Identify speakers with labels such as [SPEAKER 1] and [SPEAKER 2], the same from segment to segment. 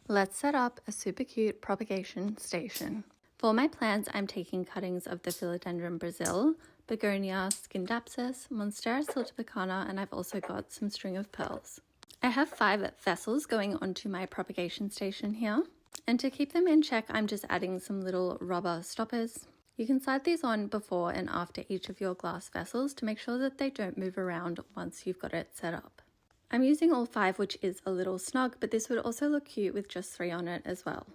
[SPEAKER 1] Let's set up a super cute propagation station. For my plants, I'm taking cuttings of the Philodendron Brasil Begonia, Scindapsus, Monstera Siltepecana, and I've also got some string of pearls. I have 5 vessels going onto my propagation station here, and to keep them in check, I'm just adding some little rubber stoppers. You can slide these on before and after each of your glass vessels to make sure that they don't move around once you've got it set up. I'm using all 5, which is a little snug, but this would also look cute with just 3 on it as well.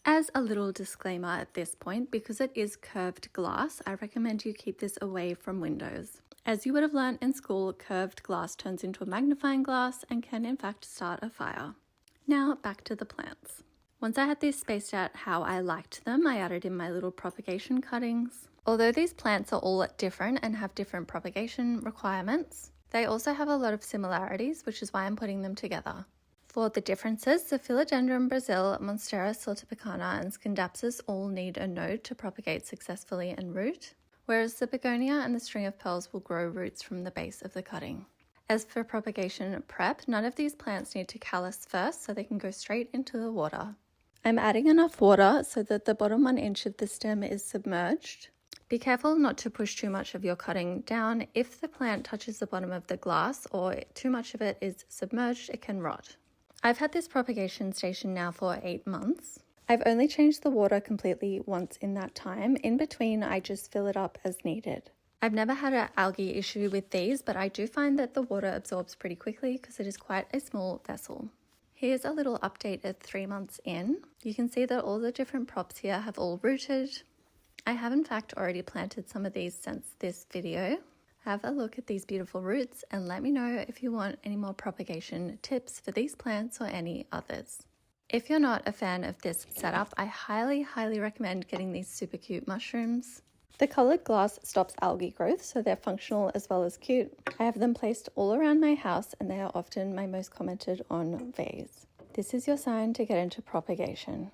[SPEAKER 1] As a little disclaimer at this point, because it is curved glass, I recommend you keep this away from windows. As you would have learned in school, curved glass turns into a magnifying glass and can in fact start a fire. Now back to the plants. Once I had these spaced out how I liked them, I added in my little propagation cuttings. Although these plants are all different and have different propagation requirements, they also have a lot of similarities, which is why I'm putting them together. For the differences, the Philodendron Brasil, Monstera Siltepecana, and Scindapsus all need a node to propagate successfully and root, whereas the begonia and the string of pearls will grow roots from the base of the cutting. As for propagation prep, none of these plants need to callus first, so they can go straight into the water. I'm adding enough water so that the bottom 1 inch of the stem is submerged. Be careful not to push too much of your cutting down. If the plant touches the bottom of the glass or too much of it is submerged, it can rot. I've had this propagation station now for 8 months. I've only changed the water completely once in that time. In between, I just fill it up as needed. I've never had an algae issue with these, but I do find that the water absorbs pretty quickly because it is quite a small vessel. Here's a little update at 3 months in. You can see that all the different props here have all rooted. I have in fact already planted some of these since this video. Have a look at these beautiful roots and let me know if you want any more propagation tips for these plants or any others. If you're not a fan of this setup, I highly recommend getting these super cute mushrooms. The colored glass stops algae growth, so they're functional as well as cute. I have them placed all around my house and they are often my most commented on vase. This is your sign to get into propagation.